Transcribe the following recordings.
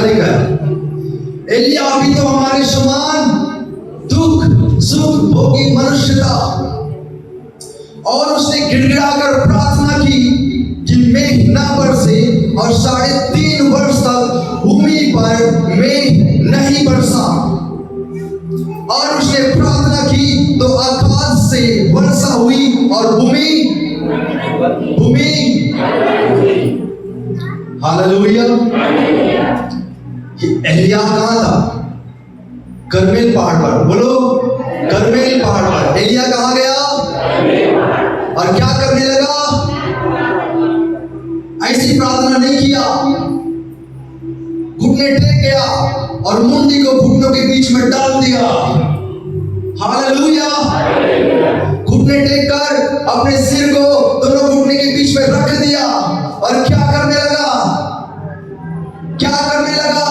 लिखा है, एलिया भी तो हमारे समान दुख सुख भोगी मनुष्य था, और उसने गिड़गिड़ाकर प्रार्थना की कि मेघ न बरसे, और 3.5 वर्ष तक भूमि पर मेघ नहीं बरसा। और उसने प्रार्थना की तो आकाश से वर्षा हुई और भूमि हालेलुया। एलिया कहाँ था? करमेल पहाड़ पर। बोलो, करमेल पहाड़ पर एलिया कहाँ गया और क्या करने लगा? ऐसी प्रार्थना नहीं किया, घुटने टेक गया और मुंडी को घुटनों के बीच में डाल दिया। हालेलुया। घुटने टेक कर अपने सिर को दोनों घुटने के बीच में रख दिया और क्या करने लगा? क्या करने लगा?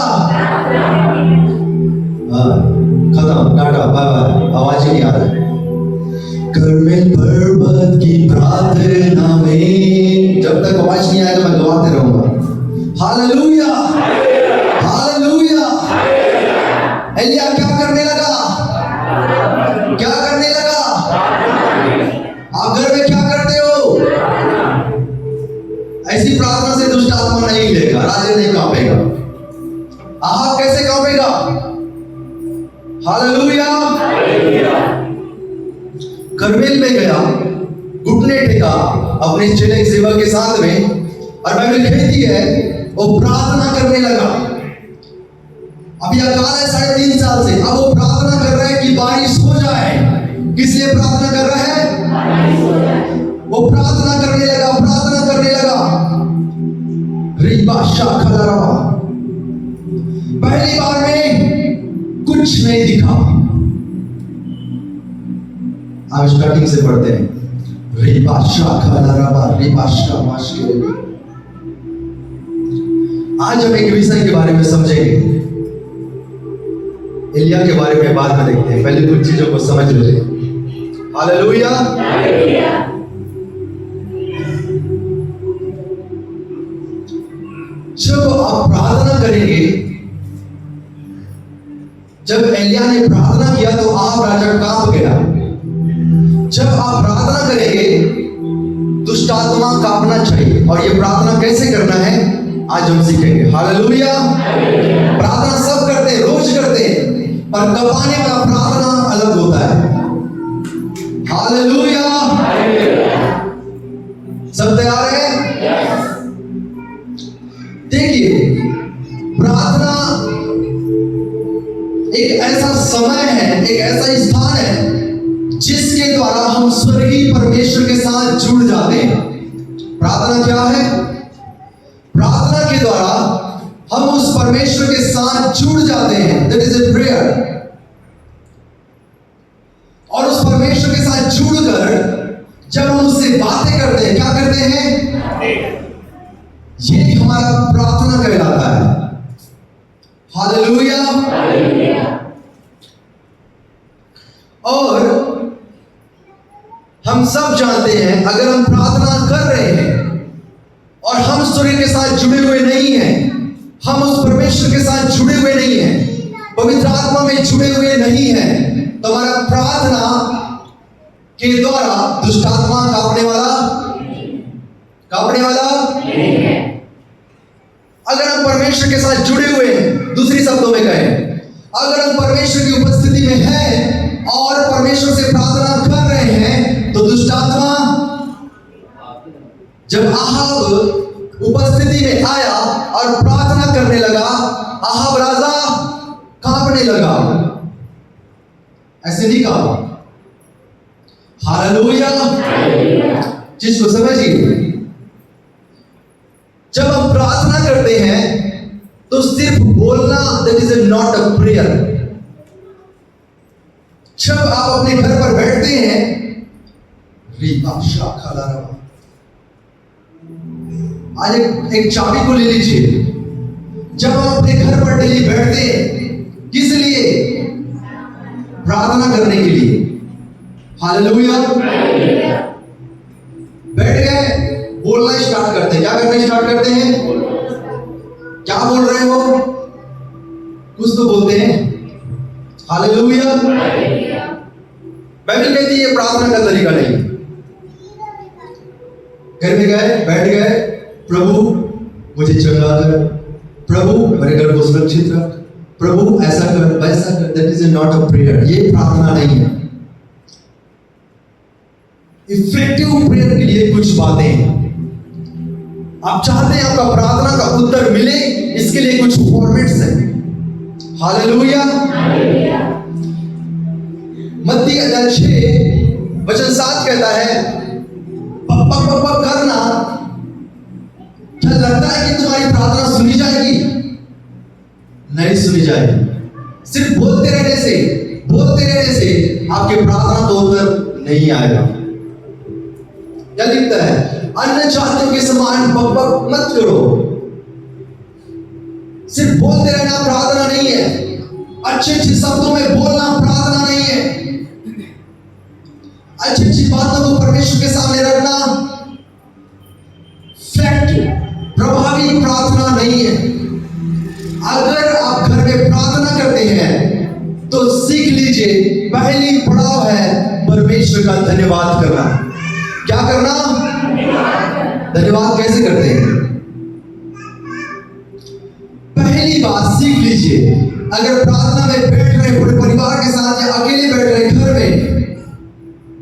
खत्म, टाटा, बाय बाय, आवाज ही नहीं आ रहा। करमेल पर्वत की प्रार्थना में, जब तक आवाज नहीं आएगा मैं गवाते रहूंगा। Hallelujah, hallelujah. एलिया क्या करने लगा? क्या करने लगा? आप घर में क्या करते हो? ऐसी प्रार्थना से दुष्ट आत्मा नहीं लेगा, राजा नहीं कांपेगा। आहाब कैसे कांपेगा? हालेलुया। करमेल में गया, घुटने टेका अपने चेले सेवक के साथ में, और बाइबल कहती है वो प्रार्थना करने लगा। अभी अकाल है 3.5 साल से, अब वो प्रार्थना कर रहा है कि बारिश हो जाए। किस लिए प्रार्थना कर रहा है? वो प्रार्थना करने लगा, प्रार्थना करने लगा। पहली बार में कुछ नहीं दिखा। आप स्टार्टिंग से पढ़ते हैं। आज हम एक विषय के बारे में समझेंगे, एलिया के बारे में बाद में देखते हैं, पहले कुछ चीजों को समझ लेते हैं। हालेलुया। जब आप प्रार्थना करेंगे, जब एलिया ने प्रार्थना किया तो आप राजा कांप गया। जब आप प्रार्थना करेंगे दुष्ट आत्मा कांपना चाहिए, और ये प्रार्थना कैसे करना है आज हम सीखेंगे। हालेलुया। प्रार्थना सब करते हैं, रोज करते हैं, पर कपाने वाला प्रार्थना अलग होता है। हालेलुया। सब तैयार है? देखिए, प्रार्थना एक ऐसा समय है, एक ऐसा स्थान है जिसके द्वारा हम स्वर्गीय परमेश्वर के साथ जुड़ जाते हैं। प्रार्थना क्या है? प्रार्थना के द्वारा हम उस परमेश्वर के साथ जुड़ जाते हैं। That is a prayer. और उस परमेश्वर के साथ जुड़कर जब हम उससे बातें करते हैं, क्या करते हैं? ये हमारा प्रार्थना कहलाता है। हालेलुया। और हम सब जानते हैं, अगर हम प्रार्थना कर रहे हैं और हम सूर्य के साथ जुड़े हुए नहीं हैं, हम उस परमेश्वर के साथ जुड़े हुए नहीं हैं, पवित्र आत्मा में जुड़े हुए नहीं हैं, तो हमारा प्रार्थना के द्वारा दुष्ट आत्मा कांपने वाला नहीं है। अगर हम परमेश्वर के साथ जुड़े हुए हैं, दूसरी शब्दों में कहें, अगर हम परमेश्वर की उपस्थिति में हैं और परमेश्वर से प्रार्थना कर रहे हैं, तो दुष्ट आत्मा, जब आहाब उपस्थिति में आया और प्रार्थना करने लगा, आहाब राजा कांपने लगा। ऐसे नहीं कहा। हालेलुया। चीज को समझिए, जब हम प्रार्थना करते हैं तो सिर्फ बोलना that is not a prayer. जब आप अपने घर पर बैठते हैं, आज एक चाबी को ले लीजिए। जब हम अपने घर पर डेली बैठते हैं, किस लिए? प्रार्थना करने के लिए। हालेलुया। बैठ गए, बोलना स्टार्ट करते हैं। क्या करना स्टार्ट करते हैं? क्या बोल रहे हो? कुछ तो बोलते हैं हालेलुया। बाइबल कहती है ये प्रार्थना का तरीका नहीं। घर में गए, बैठ गए, प्रभु मुझे चंगा कर, प्रभु मेरे घर को सुरक्षित रख, प्रभु ऐसा कर वैसा कर। That is not a prayer. ये प्रार्थना नहीं है। इफेक्टिव प्रेयर के लिए कुछ बातें हैं। आप चाहते हैं आपका प्रार्थना का उत्तर मिले, इसके लिए कुछ फॉर्मेट्स हैं। हालेलुया। मत्ती अध्याय 6 वचन 7 कहता है पप्पा पप्पा करना। क्या लगता है कि तुम्हारी प्रार्थना सुनी जाएगी? नहीं सुनी जाएगी। सिर्फ बोलते रहने से आपके प्रार्थना तो उत्तर नहीं आएगा। क्या लिखता है? अन्य जातियों के समान बकबक मत करो। सिर्फ बोलते रहना प्रार्थना नहीं है। अच्छे शब्दों में बोलना प्रार्थना नहीं है। अच्छी बातों को परमेश्वर के सामने रखना फैक्ट प्रभावी प्रार्थना नहीं है। अगर आप घर में प्रार्थना करते हैं तो सीख लीजिए, पहली पड़ाव है परमेश्वर का धन्यवाद करना। क्या करना? धन्यवाद कैसे करते हैं? पहली बात सीख लीजिए। अगर प्रार्थना में बैठ रहे पूरे परिवार के साथ या अकेले बैठ रहे घर में,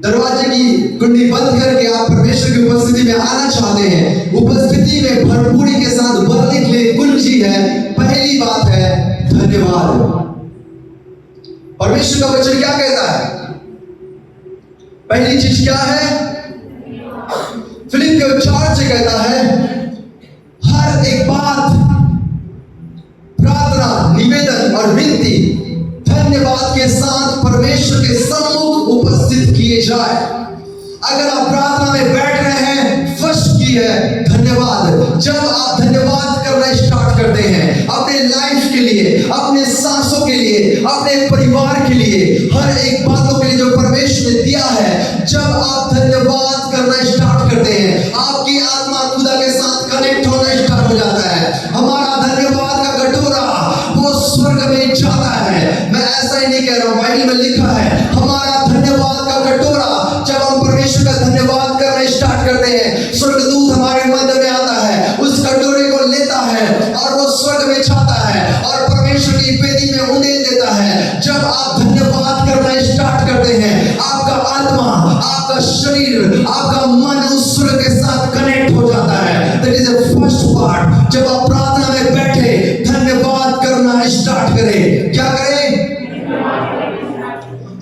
दरवाजे की कुंडी बंद करके आप परमेश्वर की उपस्थिति में आना चाहते हैं, उपस्थिति में भरपूरी के साथ बढ़ने के लिए कुंजी है, पहली बात है धन्यवाद। परमेश्वर का वचन क्या कहता है? पहली चीज क्या है? फिलिपियों 4 से कहता है हर एक बात प्रार्थना, निवेदन और विनती धन्यवाद के साथ परमेश्वर के सम्मुख उपस्थित किए जाए। अगर आप प्रार्थना में बैठ रहे हैं, फर्स्ट की है धन्यवाद। जब आप धन्यवाद करना स्टार्ट करते हैं अपने लाइफ के लिए, अपने सांसों के लिए, अपने परिवार के लिए, हर एक बातों के लिए जो परमेश्वर ने दिया है, जब आप धन्यवाद करना स्टार्ट करते हैं, आपकी आत्मा खुदा के साथ कनेक्ट होना स्टार्ट हो जाता है। हमारा धन्यवाद का कटोरा वो स्वर्ग में जाता है। मैं ऐसा ही नहीं कह रहा हूं, बाइबल में लिखा है हमारा धन्यवाद का कटोरा जब हम परमेश्वर का धन्यवाद करना स्टार्ट करते हैं, स्वर्गदूत हमारे मध्य में आता है, उस कटोरे को लेता है और वो स्वर्ग में जाता है और परमेश्वर की वेदी में उंडेल देता है। जब आप धन्यवाद करना स्टार्ट करते हैं, आपका आत्मा, आपका शरीर, आपका मन उस स्वर्ग के साथ कनेक्ट हो जाता है। That is the first part. जब आप प्रार्थना में बैठे धन्यवाद करना स्टार्ट करें। क्या करें?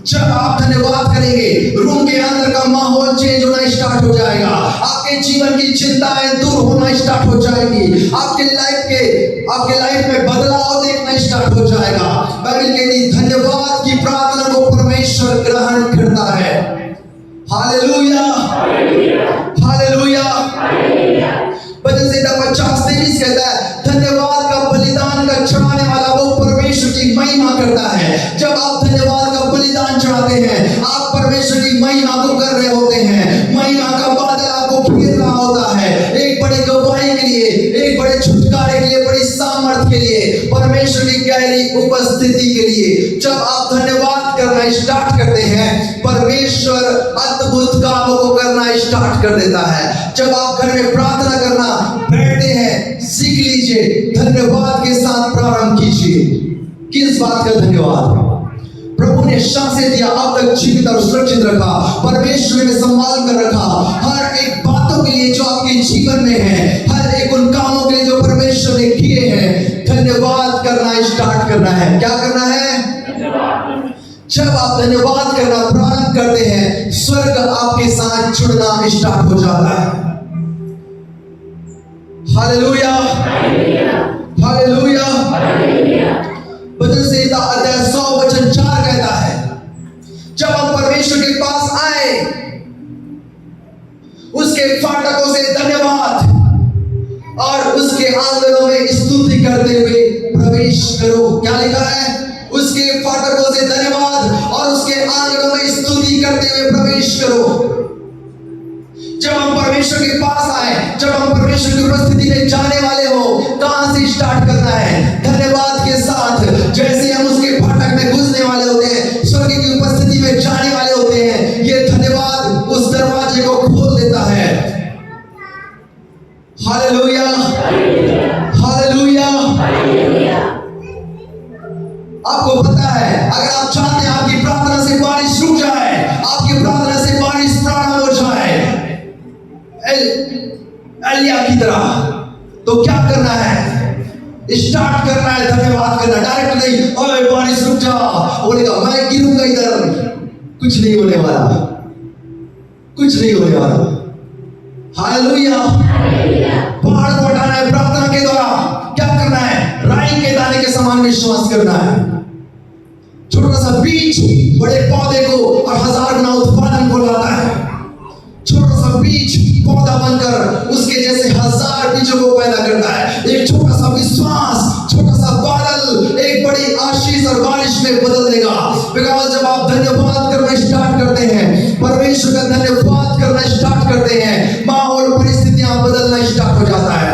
जब आप धन्यवाद करेंगे, रूम के अंदर का माहौल चेंज होना स्टार्ट हो जाएगा। आपके जीवन की चिंताएं दूर होना स्टार्ट हो जाएगी। आपके लाइफ में बदलाव देखना स्टार्ट हो जाएगा। बाइबल कहती धन्यवाद की प्रार्थना को परमेश्वर ग्रहण करता है। Hallelujah, hallelujah. भजन संहिता 50:23 कहता है धन्यवाद का बलिदान का चढ़ाने वाला वो परमेश्वर की महिमा करता है। जब आप धन्यवाद का बलिदान चढ़ाते हैं, आप परमेश्वर की महिमा को कर रहे होते हैं। महिमा का बादल आपको घेर रहा होता है, एक बड़े गवाही के लिए, एक बड़े छुटकारे के लिए, बड़ी सामर्थ के लिए, परमेश्वर की गहरी उपस्थिति के लिए। जब आप धन्यवाद करना स्टार्ट करते हैं, परमेश्वर अद्भुत कामों को करना स्टार्ट कर देता है। जब आप घर में प्रार्थना करना बैठते हैं, सीख लीजिए धन्यवाद के साथ प्रारंभ कीजिए। किस बात का धन्यवाद? प्रभु ने सांसें दिया, अब तक जीवित और सुरक्षित रखा, परमेश्वर ने संभाल कर रखा। हर एक बातों के लिए जो आपके जीवन में है, हर एक उन कामों के लिए जो परमेश्वर ने किए हैं, धन्यवाद करना स्टार्ट करना है। क्या करना है? जब आप धन्यवाद करना प्रारंभ करते हैं, स्वर्ग आपके साथ जुड़ना स्टार्ट हो जाता है। Hallelujah, hallelujah. भजन संहिता अध्याय 100 वचन 4 कहता है जब हम परमेश्वर के पास आए, उसके फाटकों से धन्यवाद और उसके आंगनों में स्तुति करते हुए प्रवेश करो। क्या लिखा है? उसके फाटकों से धन्यवाद और उसके आंगनों में स्तुति करते हुए प्रवेश करो। जब हम परमेश्वर के पास आए, जब हम परमेश्वर की उपस्थिति में जाने वाले हो, कहां से स्टार्ट करना है? धन्यवाद के साथ। जैसे आपको पता है, अगर आप चाहते हैं आपकी प्रार्थना से बारिश रुक जाए, आपकी प्रार्थना से बारिश प्रारंभ हो जाए एलिया की तरह, तो क्या करना है? स्टार्ट करना है धन्यवाद करना, डायरेक्ट नहीं ओए बारिश रुक जा, बोलेगा मैं गिरूंगा इधर, कुछ नहीं होने वाला, कुछ नहीं होने वाला। हालेलुया। पहाड़ को हटाना है प्रार्थना के द्वारा। क्या करना है? राई के दाने के समान विश्वास करना है। छोटा सा बीज बड़े पौधे को और 1000 गुना उत्पादन को लाता है। छोटा सा बीज पौधा बनकर उसके जैसे 1000 बीजों को पैदा करता है। एक छोटा सा विश्वास, छोटा सा बादल एक बड़ी आशीष और बारिश में बदल देगा। बिकॉज़ जब आप धन्यवाद करना स्टार्ट करते हैं, परमेश्वर का धन्यवाद करना स्टार्ट करते हैं, माहौल परिस्थितियां बदलना स्टार्ट हो जाता है।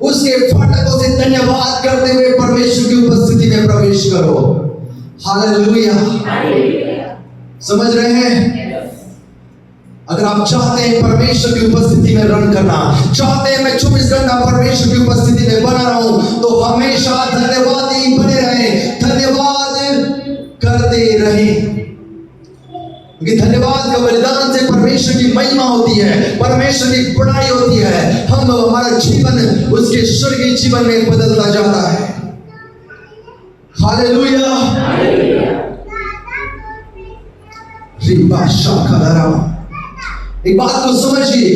उसके फाटकों से धन्यवाद करते हुए परमेश्वर की उपस्थिति में प्रवेश करो। हालेलुया। समझ रहे हैं? अगर आप चाहते हैं परमेश्वर की उपस्थिति में रन करना, चाहते हैं मैं 24 घंटा परमेश्वर की उपस्थिति में बना रहूं, तो हमेशा धन्यवादी बने रहें, धन्यवाद करते रहें। क्योंकि धन्यवाद का बलिदान से परमेश्वर की महिमा होती है, परमेश्वर की बड़ाई होती है। हम हमारा जीवन उसके स्वर्गीय जीवन में बदलता जाता है। हालेलुया। रिबा शाखा। एक बात को समझिए,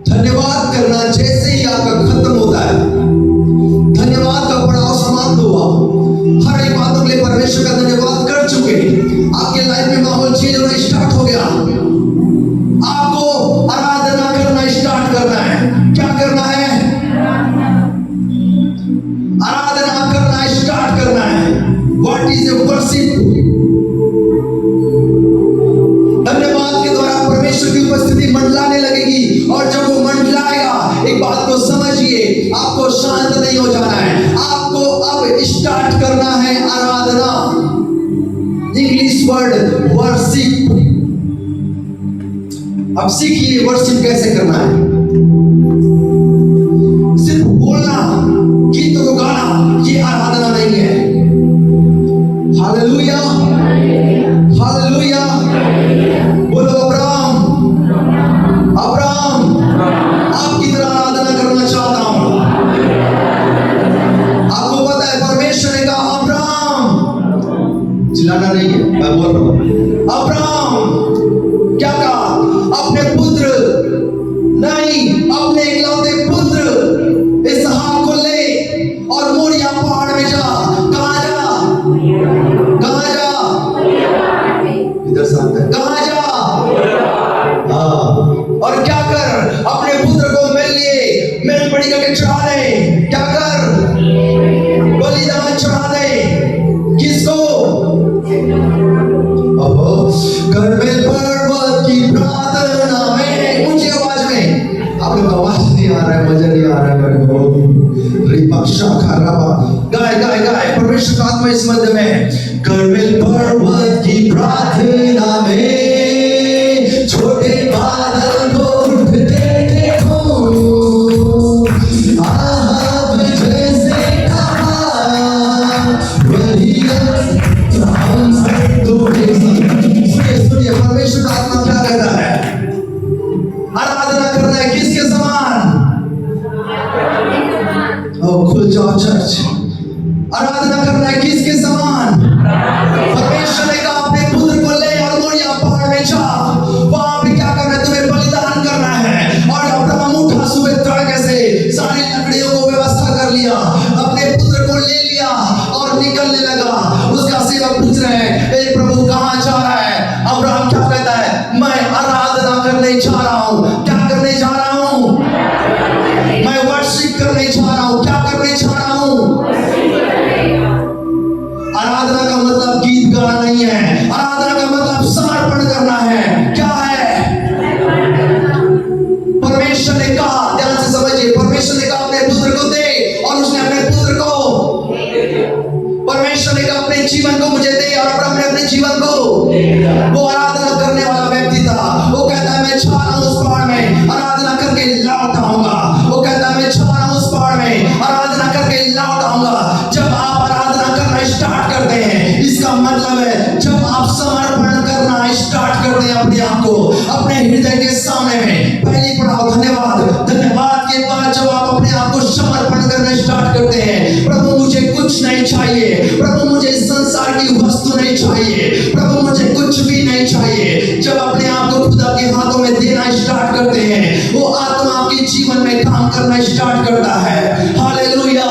धन्यवाद करना जैसे ही आपका खत्म होता है, धन्यवाद का पड़ाव समाप्त हुआ, हर एक बातों के लिए परमेश्वर का धन्यवाद कर चुके, आपके लाइफ में माहौल चेंज होना स्टार्ट हो गया, आपको आराधना करना स्टार्ट करना है। क्या करना है? आराधना करना स्टार्ट करना है। What is a worship? धन्यवाद के द्वारा परमेश्वर की उपस्थिति मंडलाने लगेगी, और जब वो मंडलाएगा, एक बात को समझिए, आपको शांत नहीं हो जाना है, आपको अब स्टार्ट करना है आराधना। English word worship. अब सीखिए वर्शिप कैसे करना है। सिर्फ बोलना, गीतों को गाना, ये आराधना नहीं है। Hallelujah, hallelujah. बोलो अब्राहम, अब्राहम आपकी तरह आराधना करना चाहता हूं। आपको पता है परमेश्वर ने कहा अब्राहम, चिल्लाना नहीं है, मैं बोल रहा हूं। अब्राहम क्या कहा? अपने पुत्र नहीं, अपने इकलौते पुत्र इसहाक को ले और मोरिया पहाड़ में जा। कहां जा? कहां जा? इधर सामने। कहां जा? और क्या कर? अपने पुत्र को मेरे लिए मेल बड़ी करके चढ़ा दे। क्या कर? बलिदान चढ़ा दे। किसको? कर्मेल पर्वत की प्रार्थना में, ऊंची आवाज में। आप लोग आवाज नहीं आ रहा है, मजा नहीं आ रहा है मेरे को। रिपा शाखा रबा। गाय गाय गाय। परमेश्वर का आत्मा इस मध्य में। कर्मेल पर्वत की प्रार्थना में छोटे बादल को उठते देखो, आहब जैसे कहा वही सुनिए परमेश्वर का आत्मा क्या कहता है? आराधना करना है किसके समान? खुल जाओ चर्च। आराधना करना है किसके समान? परमेश्वर ने कहा अपने पुत्र को ले और मोरिया पहाड़ में जा। वहां पे क्या करना है? तुम्हें बलिदान करना है। और अब्राहम उठा सुबह तड़के से, सारी लकड़ियों को व्यवस्था कर लिया, अपने पुत्र को ले लिया और निकलने लगा। उसका सेवक पूछ रहे हैं, ए प्रभु कहां जा रहा है? अब्राहम क्या कहता है? मैं आराधना करने जा रहा हूं। क्या करने जा रहा हूं? मैं वर्शिप करने जा रहा हूं। क्या करने जा रहा हूं? आराधना का मतलब गीत गाना नहीं है। आराधना का मतलब समर्पण करना है। क्या है? परमेश्वर ने कहा, ध्यान से समझिए, परमेश्वर ने कहा अपने पुत्र को दे, और उसने अपने पुत्र को, परमेश्वर ने कहा अपने अपने आप को अपने हृदय के सामने में पहली पढ़ाओ धन्यवाद। धन्यवाद के बाद जब आप अपने आप को समर्पण करना स्टार्ट करते हैं, प्रभु मुझे कुछ नहीं चाहिए, प्रभु मुझे संसार की वस्तु नहीं चाहिए, प्रभु मुझे कुछ भी नहीं चाहिए। जब अपने आप को खुदा के हाथों में देना स्टार्ट करते हैं, वो आत्मा आपके जीवन में काम करना स्टार्ट करता है। Hallelujah.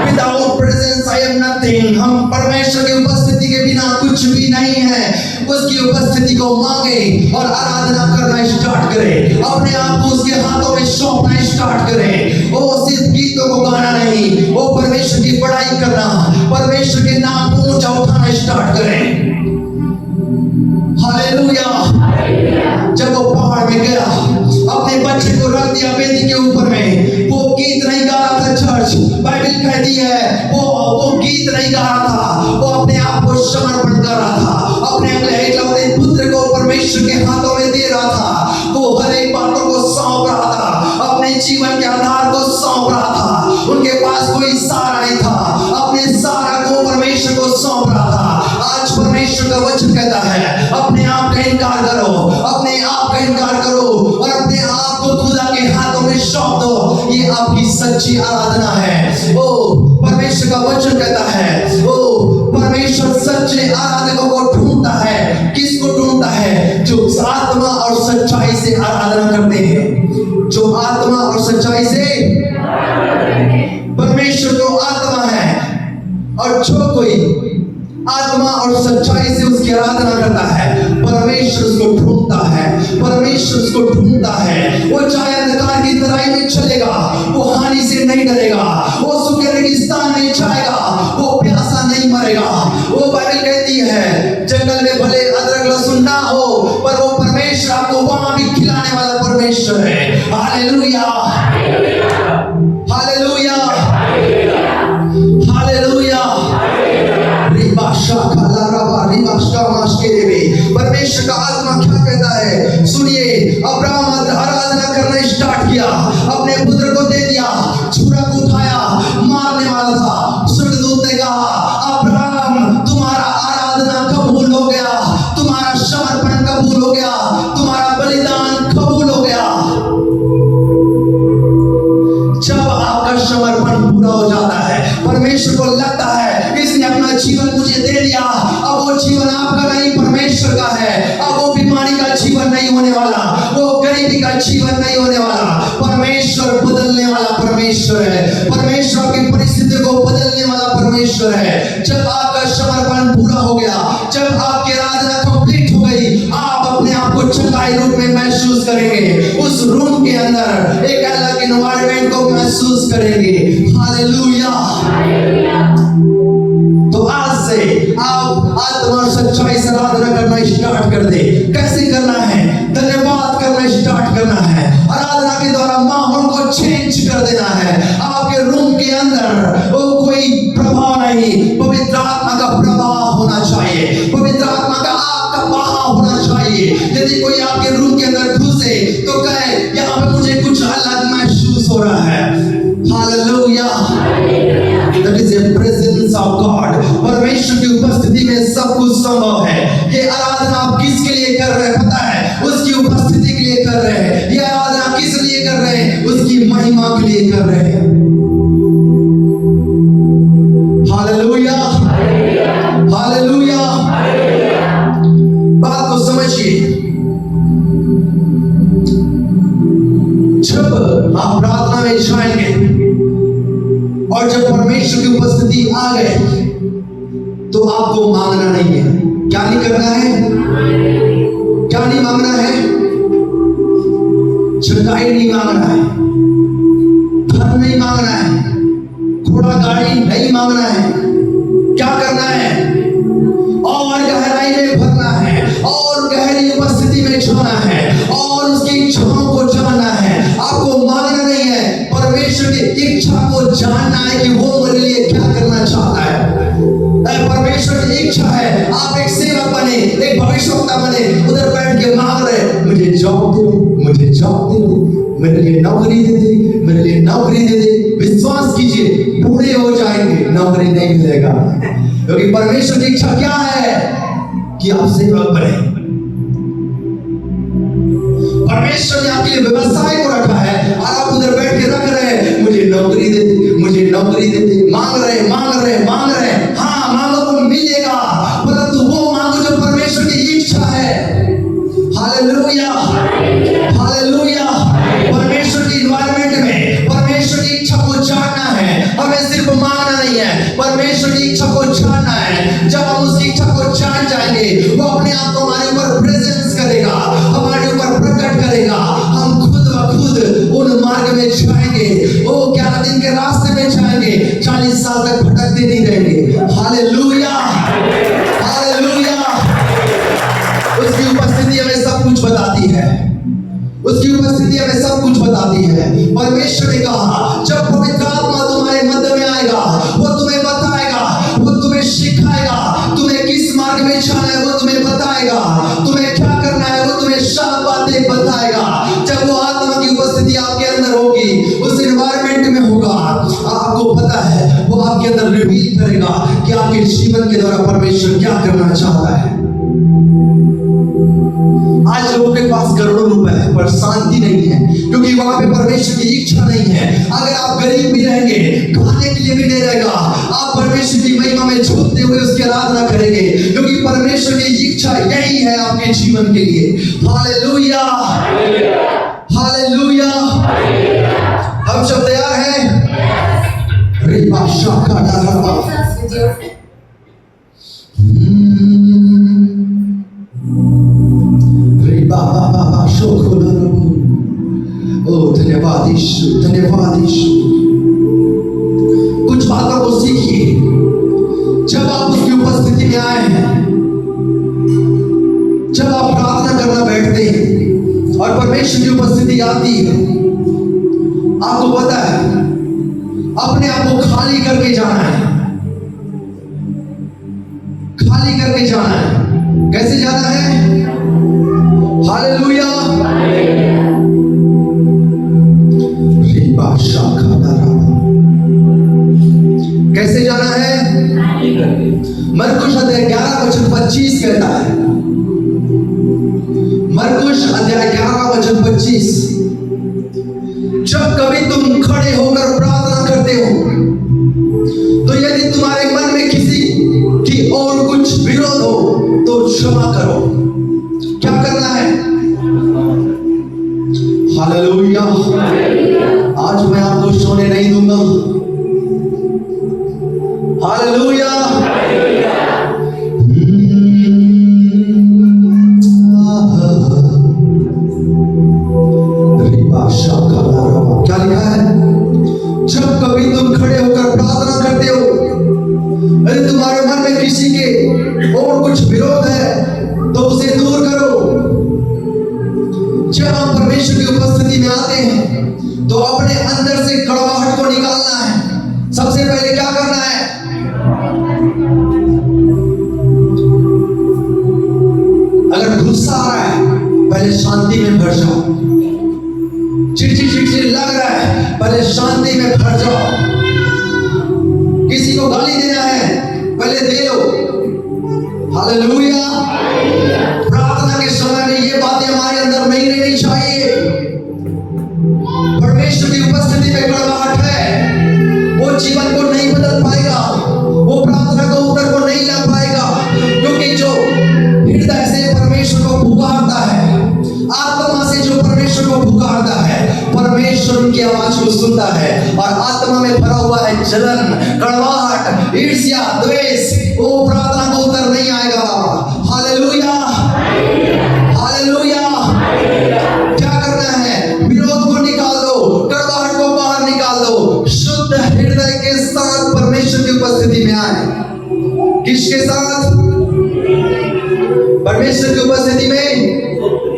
Without presence I am nothing. हम परमेश्वर की उपस्थिति के बिना कुछ भी नहीं है। उसकी उपस्थिति को मांगे और आराधना करना स्टार्ट करें, अपने आप को उसके हाथों में सौंपना स्टार्ट करें। वो सिर्फ गीतों को गाना नहीं, वो परमेश्वर की बड़ाई करना, परमेश्वर के नाम को ऊंचा उठाना स्टार्ट करें। हालेलुया। जब वो पहाड़ में गया, अपने बच्चे को रख दिया वेदी के ऊपर में, वो गीत नहीं गा रहा था। चर्च बाइबल कहती है वो गीत नहीं गा रहा था, वो अपने आप को समर्पण कर रहा था, अपने इकलौते पुत्र को परमेश्वर के हाथों में दे रहा था। वो हर एक बातों को सौंप रहा था, अपने जीवन के आधार को सौंप रहा था। उनके पास कोई सहारा नहीं था, अपने सहारा को परमेश्वर को सौंप रहा था। आज परमेश्वर का वचन कहता है अपने आप का इनकार करो, अपने आप का इनकार करो और अपने आप को खुदा के हाथों में सौंप दो। ये आपकी सच्ची आराधना है। ओ परमेश्वर का वचन कहता है ओ परमेश्वर सच्चे आराधकों को ढूंढता है। किसको ढूंढता है? जो आत्मा और सच्चाई से आराधना करते हैं, जो आत्मा और सच्चाई से। परमेश्वर तो आत्मा है और जो कोई आत्मा और सच्चाई से उसकी आराधना करता है, परमेश्वर उसको ढूंढता है, परमेश्वर उसको ढूंढता है। वो चाहे अंधकार की तराई में चलेगा, वो हानि से नहीं डरेगा, वो सूखे रेगिस्तान नहीं जाएगा, वो प्यासा नहीं मरेगा। वो बाइबल कहती है जंगल में भले अदरक लहसुन ना हो, पर वो परमेश्वर आपको वहां भी खिलाने वाला परमेश्वर है। Hallelujah, hallelujah, hallelujah. परमेश्वर का आत्मा क्या कहता है? सुनिए, अब्राहम आराधना करना स्टार्ट किया, अपने पुत्र को दे दिया, छुरा को उठाया, मारने वाला था। स्वर्गदूत ने कहा अब्राहम तुम्हारा आराधना कबूल हो गया, तुम्हारा समर्पण कबूल हो गया, तुम्हारा बलिदान कबूल हो गया। जब आपका समर्पण पूरा हो जाता है, परमेश्वर को लगता है इसने अपना जीवन मुझे दे दिया, अब वो जीवन आपका नहीं परमेश्वर का है। अब वो बीमारी का जीवन नहीं होने वाला, वो गरीबी का जीवन नहीं होने वाला। परमेश्वर बदलने वाला परमेश्वर है, परमेश्वर की परिस्थिति को बदलने वाला परमेश्वर है। जब आपका समर्पण पूरा हो गया, जब आपकी आराधना कंप्लीट हो गई, आप अपने आप को चंगाई रूप में महसूस करेंगे। उस रूम के अंदर एक अलग एनवायरनमेंट को महसूस करेंगे। हालेलुया। तो आज से आप आत्मा और सच्चाई से आराधना करना स्टार्ट कर दे। कैसे करना है? धन्यवाद करना स्टार्ट करना है। आराधना के द्वारा माहौल को चेंज कर देना है। आपके रूम के अंदर वो कोई प्रभाव नहीं, पवित्र आत्मा का प्रभाव होना चाहिए, पवित्र आत्मा का आपका बहाव होना चाहिए। यदि कोई आपके रूम के अंदर घुसे तो कहे यहाँ पे मुझे कुछ अलग महसूस हो रहा है। Hallelujah. That is a presence of God. परमेश्वर की उपस्थिति में सब कुछ संभव है। ये आराधना आप किसके लिए कर रहे हैं पता है? उसकी उपस्थिति के लिए कर रहे हैं। ये आराधना किस लिए कर रहे हैं? उसकी महिमा के लिए कर रहे हैं। Hallelujah, hallelujah. बात को समझिए, जब आप प्रार्थना में जाएंगे और जब परमेश्वर की उपस्थिति आ गए तो आपको मांगना नहीं है। क्या नहीं करना है? क्या नहीं मांगना है? चंगाई नहीं मांगना है, धन नहीं मांगना है, घोड़ा गाड़ी नहीं मांगना है। क्या करना है? और गहराई में भरना है, और गहरी उपस्थिति में जाना है, और उसकी इच्छाओं को जानना है। आपको मांगना नहीं है, परमेश्वर की इच्छा को जानना है कि वो मेरे लिए क्या करना चाहता है। परमेश्वर की इच्छा है आप एक सेवक बने, एक भविष्यवक्ता बने। उधर बैठ के मांग रहे मुझे जॉब दे दे, मुझे जॉब दे दे, मेरे लिए नौकरी दे दे, मेरे लिए नौकरी दे दे। विश्वास कीजिए बूढ़े हो जाएंगे, नौकरी नहीं मिलेगा। क्योंकि परमेश्वर की इच्छा क्या है? कि आप सेवक बने। परमेश्वर ने आपके लिए व्यवसाय को रखा है और आप उधर बैठ के रख रहे हैं, मुझे नौकरी दे दे, मुझे नौकरी दे दे, मांग रहे हाँ मांगो तो मिलेगा, परंतु वो मांगो जो परमेश्वर की इच्छा है। Hallelujah, hallelujah. परमेश्वर की एनवायरनमेंट में परमेश्वर की इच्छा को जानना है, हमें सिर्फ मांगना नहीं है, परमेश्वर की इच्छा को जानना है। जब हम उसकी इच्छा को जान जाएंगे, वो अपने आप को हमारे ऊपर प्रेजेंस करेगा, हमारे ऊपर प्रकट करेगा, हम खुद ब खुद उन मार्ग में जाएंगे, वो 11 दिन के रास्ते में जाएंगे, 40 साल तक भटकते नहीं रहेंगे। Hallelujah, hallelujah. उसकी उपस्थिति हमें सब कुछ बताती है, उसकी उपस्थिति हमें सब कुछ बताती है। परमेश्वर ने कहा जब पवित्र आत्मा तुम्हारे मध्य में आएगा, वो तुम्हें बताएगा, वो तुम्हें सिखाएगा, तुम्हें किस मार्ग में जाना है वो तुम्हें बताएगा, तुम्हें क्या करना है वो तुम्हें सब बातें बताएगा। जब वो आत्मा की उपस्थिति आपके अंदर होगी, उस एनवायरनमेंट में होगा, आपको पता है वो आपके अंदर रिवील करेगा कि आपके जीवन के द्वारा परमेश्वर क्या करना चाहता है। आज लोगों के पास करोड़ों रुपए है पर शांति नहीं है, क्योंकि वहां पे परमेश्वर की इच्छा नहीं है। अगर आप गरीब भी रहेंगे, खाने के लिए भी नहीं रहेगा, आप परमेश्वर की महिमा में झूमते हुए उसकी आराधना करेंगे, क्योंकि परमेश्वर की इच्छा यही है आपके जीवन के लिए। Hallelujah, hallelujah. हम सब तैयार हैं? रिबा शाखा डाला धन्यवाद यीशु, धन्यवाद यीशु। कुछ बातों को सीखिए। जब आप उसकी उपस्थिति में आए हैं, जब आप प्रार्थना करना बैठते हैं और परमेश्वर की उपस्थिति आती है, आपको पता है अपने आप को खाली करके जाना है, खाली करके जाना है। कैसे जाना है? हालेलुया। कैसे जाना है? मरकुश अध्याय 11 वचन 25 कहता है, मरकुश अध्याय 11 वचन 25, जब कभी तुम खड़े होकर प्रार्थना करते हो तो यदि तुम्हारे मन में किसी की और कुछ विरोध हो तो क्षमा करो। क्या करना है? हालेलुया। आज मैं आपको सोने नहीं दूंगा। हालेलुया। क्या लिखा है? जब कभी तुम खड़े होकर प्रार्थना करते हो, यदि तुम्हारे मन में किसी के और कुछ विरोध है तो उसे दूर करो। जब हम परमेश्वर की उपस्थिति में आते हैं तो अपने अंदर से कड़वाहट को निकालना है। सबसे पहले क्या करना है? अगर गुस्सा आ रहा है, पहले शांति में भर जाओ। चिड़चिड़ लग रहा है, पहले शांति में भर जाओ। किसी को गाली देना है, पहले दे लो। हालेलुया। प्रार्थना के समय में ये बातें हमारे अंदर नहीं रहनी चाहिए। परमेश्वर की उपस्थिति में कड़वाहट है, वो जीवन को नहीं बदल पाएगा, वो प्रार्थना को उत्तर को नहीं ला पाएगा, क्योंकि जो हृदय से परमेश्वर को पुकारता है, आत्मा से जो परमेश्वर को पुकारता है, परमेश्वर उनकी आवाज को सुनता है। और आत्मा में भरा हुआ है जलन, कड़वाहट, ईर्ष्या, द्वेष, वो प्रार्थना को उत्तर नहीं आएगा। Hallelujah, hallelujah. क्या करना है? विरोध को निकाल दो, कड़वाहट को बाहर निकाल दो। शुद्ध हृदय के साथ परमेश्वर की उपस्थिति में आए। किसके साथ? परमेश्वर की उपस्थिति में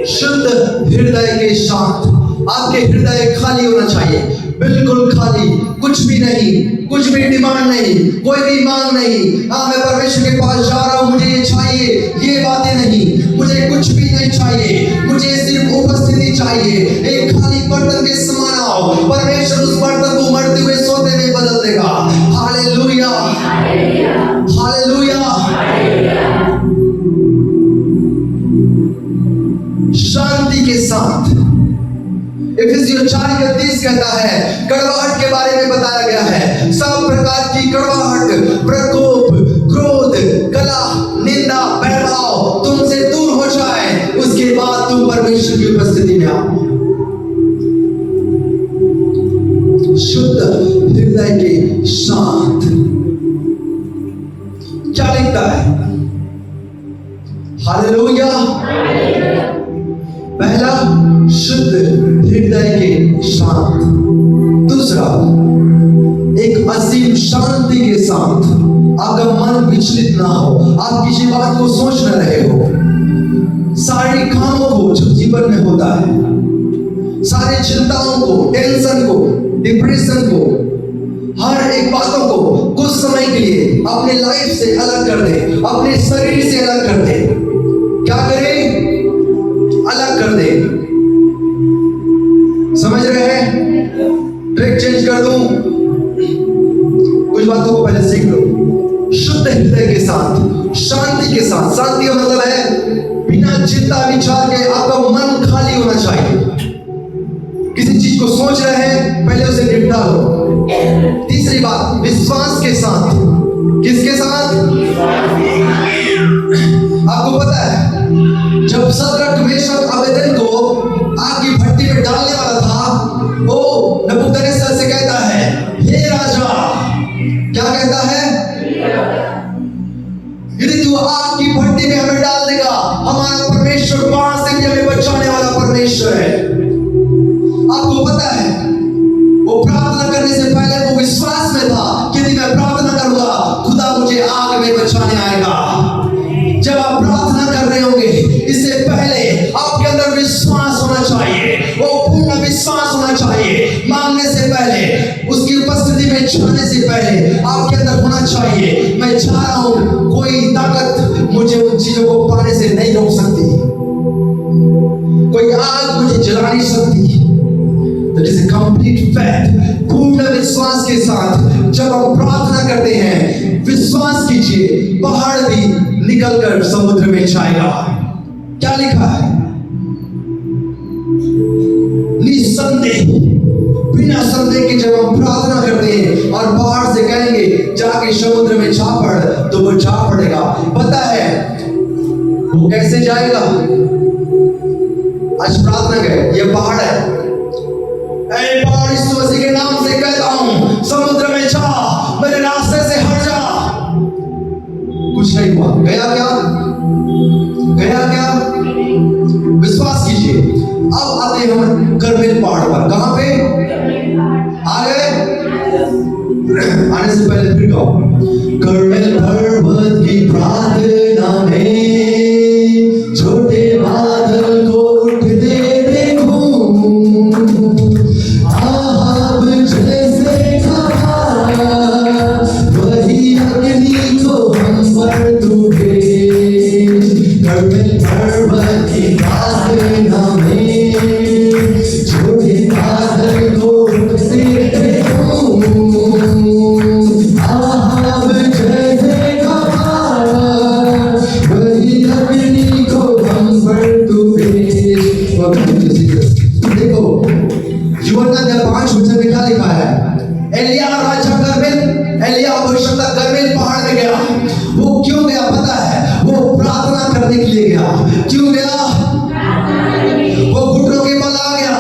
शुद्ध हृदय के साथ। आपके हृदय खाली होना चाहिए, बिल्कुल खाली, कुछ भी नहीं, कुछ भी डिमांड नहीं, कोई भी मांग नहीं। हाँ, मैं परमेश्वर के पास जा रहा हूँ, मुझे ये चाहिए, ये बातें नहीं, मुझे कुछ भी नहीं चाहिए, मुझे सिर्फ उपस्थिति चाहिए। एक खाली बर्तन के समान आओ, परमेश्वर उस बर्तन को मरते हुए सोते में बदल देगा। Hallelujah, hallelujah. शांति के साथ हालेलुया। पहला, शुद्ध हृदय के साथ। दूसरा, एक असीम शांति के साथ। आपका मन विचलित ना हो, आप किसी बात को सोच न रहे हो। सारे कामों को जो जीवन में होता है, सारी चिंताओं को, टेंशन को, डिप्रेशन को, हर एक बातों को कुछ समय के लिए अपने लाइफ से अलग कर दे, अपने शरीर से अलग कर दे। क्या करें? अलग कर दे। समझ रहे हैं? ट्रिक चेंज कर दूं, कुछ बातों को पहले सीख लो। शुद्ध हृदय के साथ, शांति के साथ। शांति का मतलब है बिना चिंता विचार के आपका मन खाली होना चाहिए। किसी चीज को सोच रहे हैं, पहले उसे निपटा लो। तीसरी बात, विश्वास के साथ। किसके साथ? आपको पता है जब सदरक मेशक अबेदनगो आग की भट्टी में डालने वाला था, वो नबूकदनेस्सर से कहता है, हे राजा। क्या कहता है? यदि तू आग की भट्टी में हमें डाल देगा, हमारा परमेश्वर वहां से भी हमें बचाने वाला परमेश्वर है। आपको पता है वो प्रार्थना करने से पहले वो विश्वास में था कि यदि मैं प्रार्थना करूंगा, खुदा मुझे आग में बचाने आएगा। जब आप प्रार्थना कर रहे होंगे, इससे पहले आपके अंदर विश्वास होना चाहिए, वो पूर्ण विश्वास होना चाहिए। मांगने से पहले, उसकी उपस्थिति में जाने से पहले आपके अंदर होना चाहिए, मैं जा रहा हूं, कोई ताकत मुझे उन चीजों को पाने से नहीं रोक सकती, कोई आग मुझे जला नहीं सकती। That is a complete fact. पूर्ण विश्वास के साथ जब हम प्रार्थना करते हैं, विश्वास कीजिए पहाड़ भी निकलकर समुद्र में जाएगा। क्या लिखा है? निसंदेह, बिना संदेह के जब हम प्रार्थना करते हैं और पहाड़ से कहेंगे जाके समुद्र में जा पड़, तो वो जा पड़ेगा। पता है वो कैसे जाएगा? आज प्रार्थना करें, ये पहाड़ है, पहाड़ यीशु मसीह के नाम से कहता हूं, समुद्र में जा, मेरे रास्ते से हट जा। कुछ नहीं हुआ। गया क्या? गया क्या? विश्वास कीजिए। अब आते हैं हम करमेल पहाड़ पर। कहां पे आ गए? आने से पहले फिर गाओ। करमेल पर्वत की प्रार्थना में छोटे बादल को उठते देखूं, वही अग्नि को हम पर तू भेज। करमेल पर्वत की प्रार्थना में छोटे बादल को उठते देखूं, आहाब जैसे खबा, वही अग्नि को हम पर तू भेज। देखो यूहन्ना 5:5 में क्या लिखा है? एलिया राजा करमेल, एलिया भविष्यवक्ता करमेल पहाड़ में गया। वो क्यों गया पता है? वो प्रार्थना करने के लिए गया। क्यों गया? वो घुटनों के बल आ गया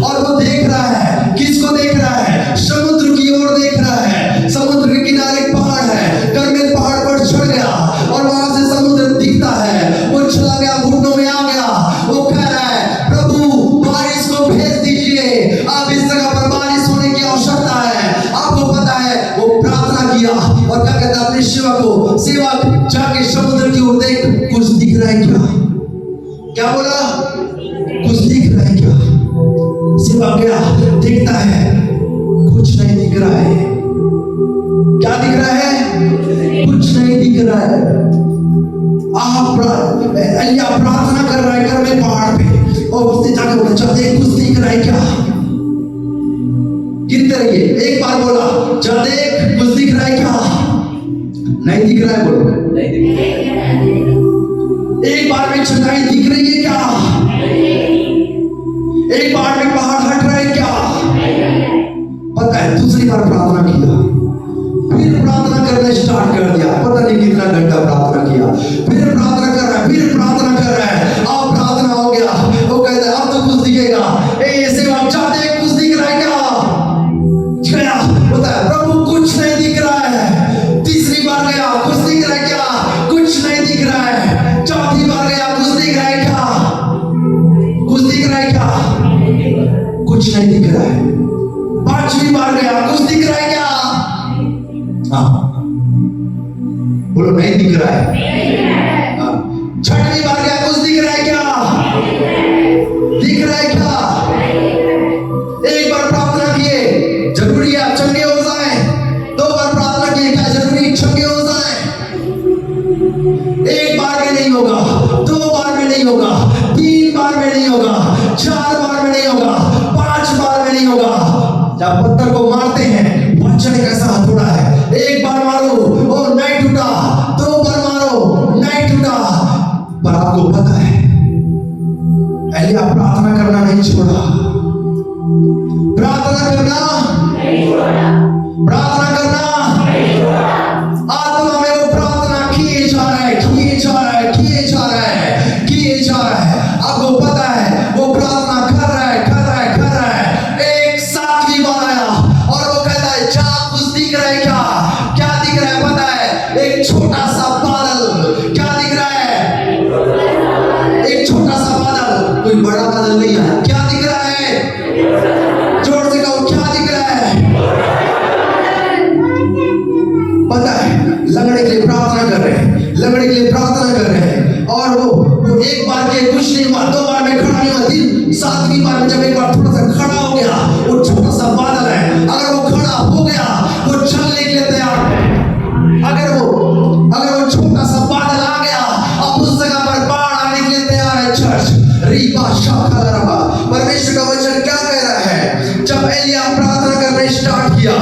और वो देख रहा है। किसको देख रहा है? समुद्र की ओर देख रहा है। समुद्र के किनारे एक पहाड़ है, करमेल पहाड़ पर चढ़ गया और वहां से समुद्र दिखता है। वो चला गया, घुटनों में आ गया। वो कह रहा है, प्रभु बारिश को भेज दीजिए, अब इस जगह पर बारिश होने की आवश्यकता है। आपको पता है वो प्रार्थना किया और क्या कहता है अपने सेवा को, सेवा जाके समुद्र की ओर देख, कुछ दिख रहा है क्या? क्या बोला? कुछ दिख रहा है क्या? सेवा गया, देखता है कुछ नहीं दिख रहा है। क्या दिख रहा है? कुछ नहीं दिख रहा है। एलिया प्रार्थना कर रहा है करमेल पहाड़ पे और उसने जाकर बोला, चल देख कुछ दिख रहा है क्या? गिनते रहिए। एक बार बोला, चल देख कुछ दिख रहा है क्या? नहीं दिख रहा है। बोलो एक बार में चटाई दिख रही है क्या? एक बार में पहाड़ हट रहा है क्या? पता है दूसरी बार प्रार्थना किया, फिर प्रार्थना करना स्टार्ट कर दिया। पता नहीं कितना घंटा प्रार्थना किया, फिर प्रार्थना कर रहा है, फिर प्रार्थना कर रहा है। अब प्रार्थना हो गया। वो कहता है अब तो कुछ दिखेगा। ये सेवा चाहते हैं, कुछ दिख रहा है क्या? गया, होता है प्रभु कुछ नहीं दिख रहा है। तीसरी बार गया, कुछ दिख रहा है क्या? कुछ नहीं दिख रहा है। चौथी बार गया, हाँ, बोलो नहीं दिख रहा है। हाँ, छठवीं बार क्या कुछ दिख रहा है क्या? दिख रहा है क्या? एक बार प्रार्थना किए जरूरी है आप चंगे हो जाए, 2 बार प्रार्थना किए क्या जरूरी चंगे हो जाए? एक बार में नहीं होगा, 2 बार में नहीं होगा, 3 बार में नहीं होगा, 4 बार में नहीं होगा, 5 बार में नहीं होगा। जब पत्थर को मारते हैं वचन कैसा हथौड़ा है, एक बार मारो और नहीं टूटा, 2 बार मारो नहीं टूटा। पर आपको पता है एलिया प्रार्थना करना नहीं छोड़ा, प्रार्थना करना नहीं छोड़ा, प्रार्थना करना नहीं छोड़ा। आत्मा में वो प्रार्थना किए जा रहा है, किए जा रहा है, किए जा रहा है, किए जा रहा है। आपको पता है वो प्रार्थना कर रहा है, कर रहा है, कर रहा है। एक 7वीं बार आया और वो कहता है जा कुछ दिख रहा है क्या? क्या दिख रहा है पता है? एक छोटा सा बादल। क्या दिख रहा है? एक छोटा सा बादल, कोई बड़ा बादल नहीं है। क्या दिख रहा है? जोर से कहो क्या दिख रहा है? पता है लंगड़े के लिए प्रार्थना कर रहे हैं, लंगड़े के लिए प्रार्थना कर रहे हैं और वो एक बार के कुछ नहीं हुआ, 2 बार में खड़ा नहीं हुआ, 7वीं बार में जब एक बार थोड़ा सा खड़ा हो गया, वो छोटा सा बादल है, अगर वो खड़ा हो गया वो चलने के लिए तैयार है। अगर वो छोटा सा बादल आ गया अब उस जगह पर बाढ़ आने के लिए तैयार है। चर्च रीबा शाखा रबा, परमेश्वर का वचन क्या कह रहा है? जब एलिया प्रार्थना करना स्टार्ट किया,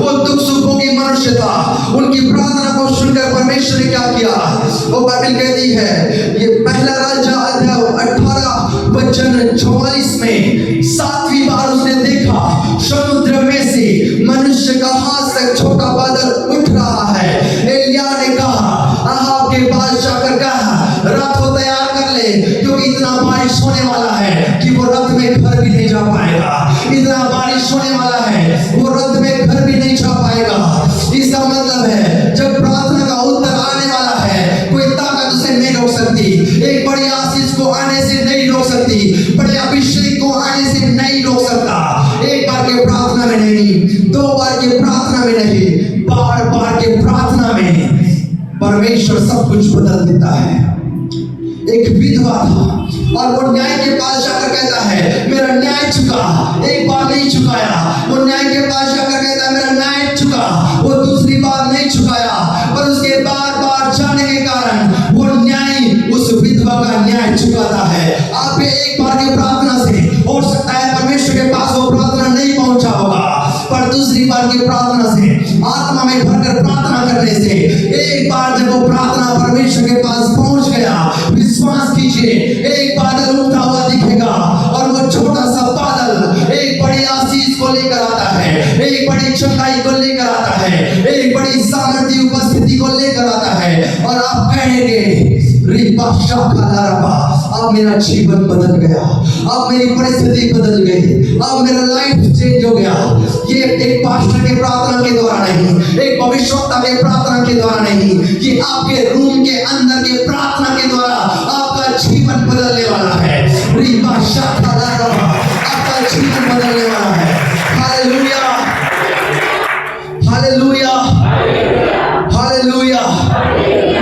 वो दुख सुखों की मनुष्य था, उनकी प्रार्थना को सुनकर परमेश्वर ने क्या किया? वो बाइबल कहती है, ये पहला राजा अध्याय 18 वचन 44 में 7वीं बार उसने देखा समुद्र में से मनुष्य का हाथ से छोटा बादल उठ रहा है। एलिया ने कहा अहाब के पास जाकर कहा रथ को तैयार कर ले, क्योंकि इतना बारिश होने वाला है कि वो रथ में घर भी नहीं जा पाएगा। इतना बारिश होने वाला है वो रथ में घर भी नहीं जा पाएगा। इसका मतलब है जब प्रार्थना का उत्तर आने वाला है कोई ताकत उसे नहीं रोक सकती, एक बड़ी आशीष को आने से नहीं रोक सकती, बड़े अभिषेक को आने से नहीं रोक सकता। एक बार के प्रार्थना में नहीं, 2 बार के प्रार्थना में नहीं, बार बार के प्रार्थना में परमेश्वर सब कुछ बदल देता है। एक विधवा था और वो न्याय के पास जाकर कहता है मेरा न्याय चुका। एक बार नहीं चुकाया, वो न्याय के पास जाकर कहता है मेरा न्याय चुका। वो दूसरी बार नहीं चुकाया, पर उसके बार बार जाने के कारण वो न्याय उस विधवा का न्याय चुकाता है। आप एक बार की प्रार्थना से हो सकता है परमेश्वर के पास वो प्रार्थना नहीं पहुंचा होगा, पर दूसरी बार की प्रार्थना से आत्मा में भरकर प्रार्थना करने से एक बार जब वो प्रार्थना परमेश्वर के पास पहुंच गया, विश्वास कीजिए एक बादल उठता हुआ दिखेगा और वो छोटा सा बादल एक बड़ी आशीष को लेकर आता है, एक बड़ी चंगाई को लेकर आता है, एक बड़ी सामर्थ्य उपस्थिति को लेकर आता है और आप कहेंगे अब मेरा जीवन बदल गया, अब मेरी परिस्थिति बदल गई, अब मेरा लाइफ चेंज हो गया। ये एक पास्टर के प्रार्थना के द्वारा नहीं, एक भविष्यवक्ता के प्रार्थना के द्वारा नहीं, ये आपके रूम के अंदर के प्रार्थना के द्वारा आपका जीवन बदलने वाला है। आपका जीवन बदलने वाला है। Hallelujah, hallelujah, hallelujah.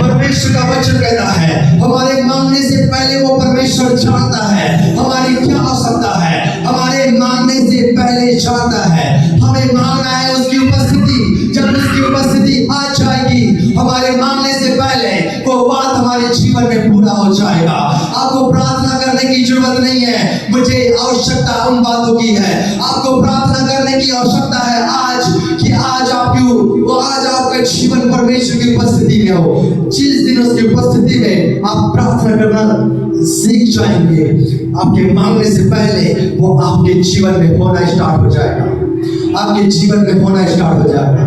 परमेश्वर का वचन कहता है हमारे मांगने से पहले वो परमेश्वर जानता है हमारी क्या आवश्यकता है, हमारे मांगने से पहले जानता है। हमें मांगना है उसकी उपस्थिति, जब उसकी उपस्थिति आ जाएगी हमारे मांगने से पहले वो बात हमारे जीवन में पूरा हो जाएगा। आपको प्रार्थना करने की जरूरत नहीं है, मुझे आवश्यकता उन बातों की है। आपको प्रार्थना करने की आवश्यकता है आज कि आज आपका जीवन परमेश्वर की उपस्थिति में हो। जिस दिन उसकी उपस्थिति में आप प्रार्थना करना सीख जाएंगे, आपके मांगने से पहले वो आपके जीवन में होना स्टार्ट हो जाएगा, आपके जीवन में होना स्टार्ट हो जाएगा।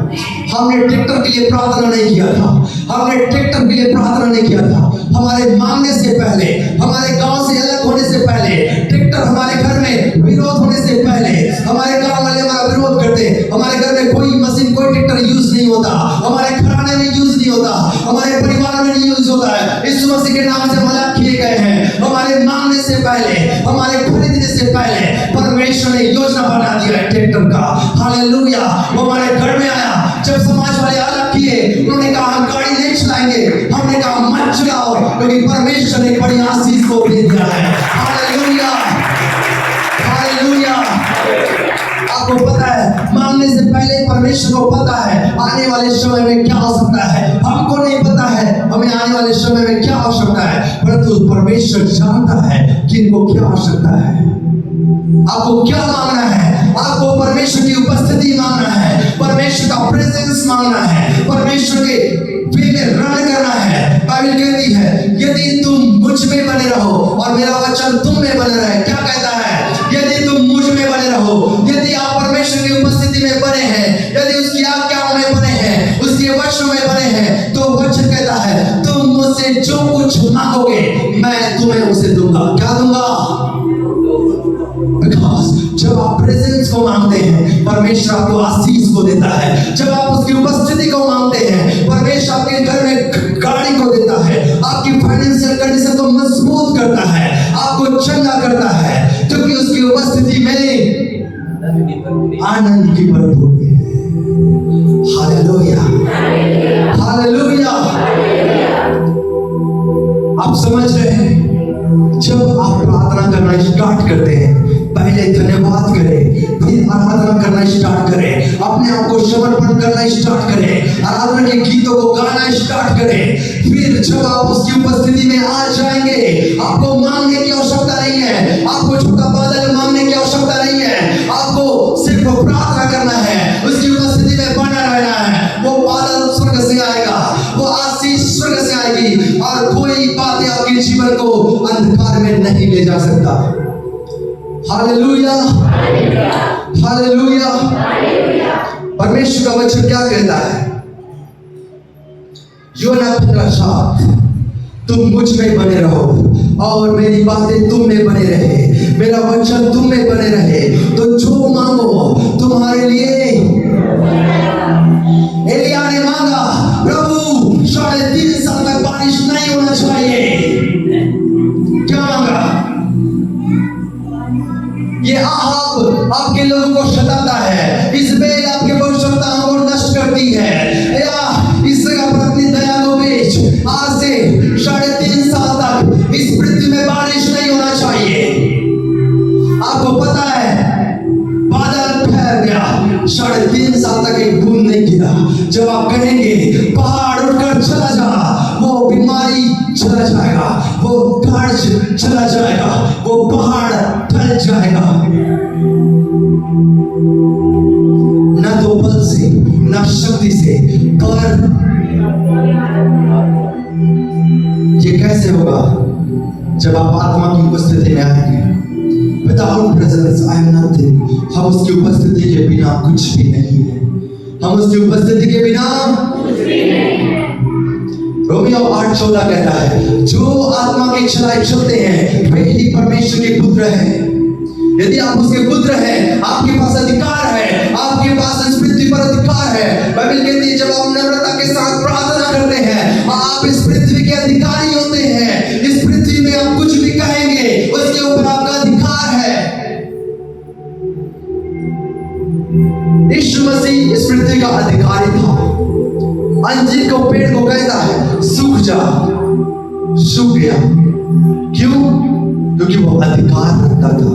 हमने ट्रैक्टर के लिए प्रार्थना नहीं किया था, हमने ट्रैक्टर के लिए प्रार्थना नहीं किया था। हमारे मांगने से पहले, हमारे गांव से अलग होने से पहले, ट्रैक्टर हमारे घर में विरोध होने से पहले, हमारे गांव वाले हमारा विरोध करते, हमारे घर में कोई मशीन, कोई ट्रैक्टर यूज नहीं होता, हमारे घराने में यूज नहीं होता, हमारे परिवार में नहीं यूज होता है। इस मसीह के नाम से मजाक किए गए हैं। हमारे मांगने से पहले, हमारे खरीदने से पहले परमेश्वर ने योजना बना दिया है ट्रैक्टर का। हालेलुया। वो हमारे घर में आया, जब समाज वाले अलग क्योंकि परमेश्वर ने बड़ी आशीष को दे दिया है। Hallelujah, hallelujah. आपको पता है, मांगने से पहले परमेश्वर को पता है आने वाले समय में क्या हो सकता है। हमको नहीं पता है हमें आने वाले समय में क्या आवश्यकता है, परंतु परमेश्वर जानता है कि इनको क्या आवश्यकता है। आपको क्या मांगना है? आपको परमेश्वर की उपस्थिति मांगना है, परमेश्वर का प्रेजेंस मांगना है, परमेश्वर के वे में रण करना है। बाइबल कहती है यदि तुम मुझ में बने रहो और मेरा वचन तुम में बने रहे। क्या कहता है? यदि तुम मुझ में बने रहो, यदि आप परमेश्वर की उपस्थिति में बने हैं, यदि उसकी आज्ञाओं में बने हैं, उसके वचनों में बने हैं, तो वचन कहता है तुम मुझसे जो कुछ मांगोगे मैं तुम्हें उसे दूंगा। क्या दूंगा? जब आप प्रेजेंस को मांगते हैं परमेश्वर आपको आशीष को देता है। जब आप उसकी उपस्थिति को मांगते हैं परमेश्वर आपके घर में गाड़ी को देता है, आपकी फाइनेंशियल कंडीशन को मजबूत करता है, आपको चंगा करता है, क्योंकि उसकी उपस्थिति में आनंद की भरपूरी है। Hallelujah, hallelujah. आप समझ रहे हैं? जब आप प्रार्थना करना स्टार्ट करते हैं पहले धन्यवाद करें, फिर आराधना करना स्टार्ट करें, अपने आप को समर्पण करना स्टार्ट करें, आराधना के गीतों को गाना स्टार्ट करें। फिर जब आप उसकी उपस्थिति में आ जाएंगे आपको मांगने की आवश्यकता नहीं है, आपको छोटा बादल मांगने की आवश्यकता नहीं है, आपको सिर्फ प्रार्थना करना है, उसकी उपस्थिति में बना रहना है। वो बादल स्वर्ग से आएगा, वो आशीष स्वर्ग से आएगी और कोई बातें आपके जीवन को अंधकार में नहीं ले जा सकता। Hallelujah, hallelujah. परमेश्वर का वचन क्या कहता है? योना 15:7, तुम मुझ में बने रहो और मेरी बातें तुम में बने रहे, मेरा वचन तुम में बने रहे, तो जो मांगो तुम्हारे लिए। एलिया ने मांगा, प्रभु 3.5 साल तक बारिश नहीं होना चाहिए। क्या मांगा? ये आहब आपके लोगों को सताता है, इज़बेल आपके भविष्यवक्ताओं को नष्ट करती है, या इस जगह पर अपनी दया को बेच। आज से 3.5 साल तक इस पृथ्वी में बारिश नहीं होना चाहिए। आपको पता है बादल ठहर गया, 3.5 साल तक एक बूंद नहीं गिरा। जब आप कहेंगे पहाड़ उठकर चला जा, वो बीमारी चला जाएगा, वो कर्ज चला जाएगा, वो पहाड़ ढल जाएगा। न तो बल से न शक्ति से, पर ये कैसे होगा? जब आप आत्मा की उपस्थिति में आएंगे। Without presence I am nothing। हम उसकी उपस्थिति के बिना कुछ भी नहीं है, हम उसकी उपस्थिति के बिना कुछ भी नहीं है। रोमियो 8:14 कहता है जो आत्मा की चलाए चलते हैं वे ही परमेश्वर के पुत्र हैं। यदि आप उसके पुत्र हैं आपके पास अधिकार है, आपके पास इस पृथ्वी पर अधिकार है। बाइबल कहती है जब आप नम्रता के साथ प्रार्थना करते हैं आप इस पृथ्वी के अधिकारी होते हैं। इस पृथ्वी में आप कुछ भी कहेंगे उसके ऊपर आपका अधिकार है। यीशु मसीह इस पृथ्वी का अधिकारी था। अंजीर को पेड़ को कहता है सूख जा, सूख गया। क्यों? क्योंकि वो अधिकार रखता था।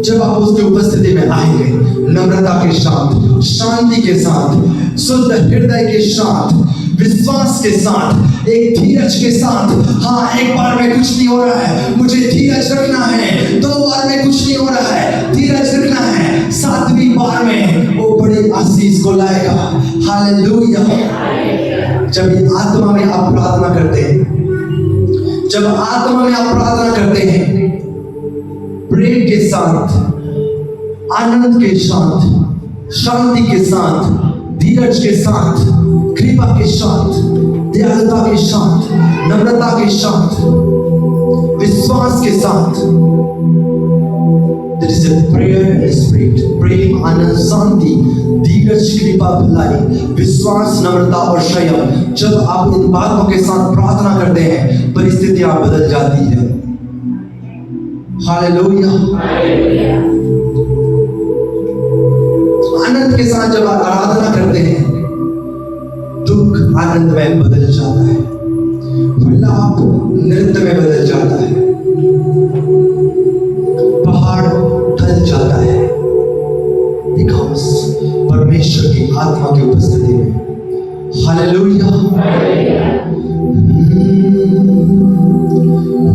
जब आप उसकी उपस्थिति में आएंगे नम्रता के साथ, शांति के साथ, शुद्ध हृदय के साथ, विश्वास के साथ, एक धीरज के साथ, हाँ एक बार में कुछ नहीं हो रहा है, मुझे धीरज रखना है, 2 बार में कुछ नहीं हो रहा है, धीरज रखना है, 7वीं बार में वो बड़ी आशीष को लाएगा। हालेलुया। जब ये आत्मा में आप प्रार्थना करते हैं, जब आत्मा में आप प्रार्थना करते हैं प्रेम के साथ, आनंद के साथ, शांति के साथ, धीरज के साथ, कृपा के साथ, दयालुता के साथ, नम्रता के साथ, विश्वास के साथ, there is a prayer in the spirit। प्रेम, आनंद, शांति, धीरज, कृपा, भलाई, विश्वास, नम्रता और संयम। जब आप इन बातों के साथ प्रार्थना करते हैं परिस्थितियां बदल जाती है। हालेलुया। आनंद के साथ जब आप आराधना करते हैं दुख आनंद में बदल जाता है। विलाप नृत्य में बदल जाता है, पहाड़ ढल जाता है, बिकॉज परमेश्वर की आत्मा की उपस्थिति में। हालेलुया।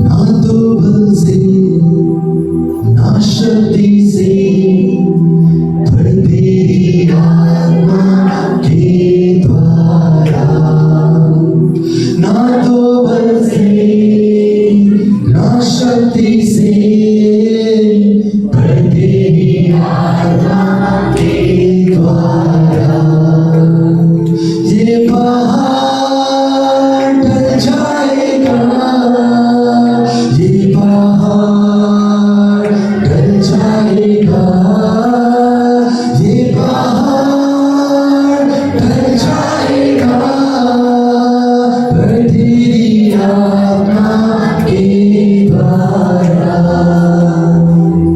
ना तो बल से ना शक्ति से, पर तेरी आत्मा के द्वारा। ना तो बल से ना शक्ति से, पर तेरी आत्मा के द्वारा। ये पहाड़ ढल जाएगा, ये पहाड़ ढल जाएगा, ये पहाड़ ढल जाएगा, पर तेरी आत्मा के द्वारा।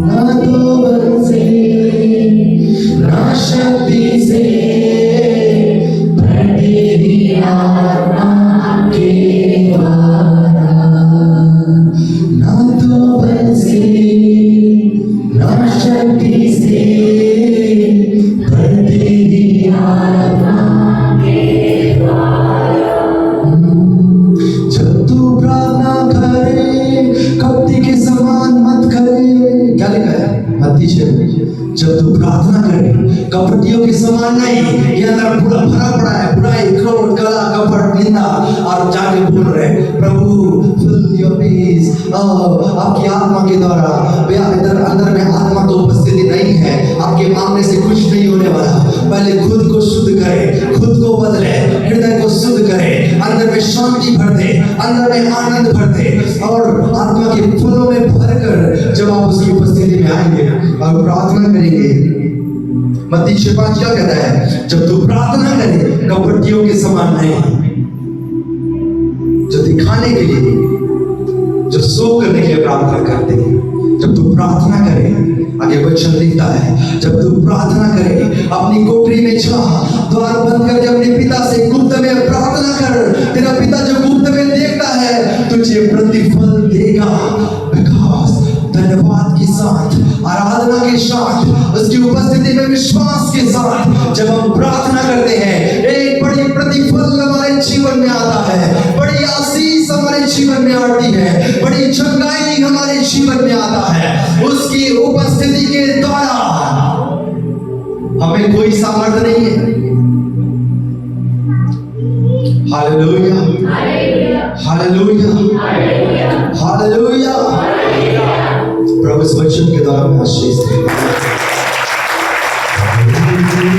ना तो बल से ना शक्ति से, पर तेरी आत्मा के द्वारा। ना तो बल से ना शक्ति से, पर तेरी आत्मा के द्वारा। जब तू प्रार्थना करे, कपटी के समान मत करे। क्या लिखा है मत्ती 6? जब तू प्रार्थना करे, कपटियों के समान नहीं। ये अंदर पूरा भरा पड़ा है, बुराई, क्रोध, गला, कपट, निंदा, और जाके बोल रहे प्रभु fill your peace, आपकी आत्मा के द्वारा। इधर अंदर में आत्मा तो उपस्थिति नहीं है, आपके मांगने से कुछ नहीं होने वाला। पहले खुद को शुद्ध करे, खुद को बदले, हृदय को शुद्ध करे, अंदर में शांति भर दे, अंदर में आनंद भर दे, और आत्मा के फलों में भरकर जब आप उसकी उपस्थिति में आएंगे और प्रार्थना करेंगे। मत्ती 6:5 क्या कहता है? जब तू प्रार्थना करे, कपटियों के समान नहीं, जो दिखाने के लिए, जो शो करने के लिए प्रार्थना करते हैं। जब तू प्रार्थना करे, आगे वचन लिखता है, जब तू प्रार्थना करे, अपनी कोठरी में जा, द्वार बंद करके अपने पिता से गुप्त में प्रार्थना कर। तेरा पिता जो गुप्त में देखता है, तुझे प्रतिफल देगा। बिकॉज धन्यवाद के साथ, आराधना के साथ, उसकी उपस्थिति में विश्वास के साथ जब हम प्रार्थना करते हैं, एक बड़ी प्रतिफल हमारे जीवन में आता है, बड़ी आशीष हमारे जीवन में आती है, बड़ी चंगाई हमारे जीवन में आता है। उसकी उपस्थिति के द्वारा हमें कोई सामर्थ्य नहीं है। Hallelujah, hallelujah, hallelujah. प्रभु इस वचन के द्वारा आशीष दे।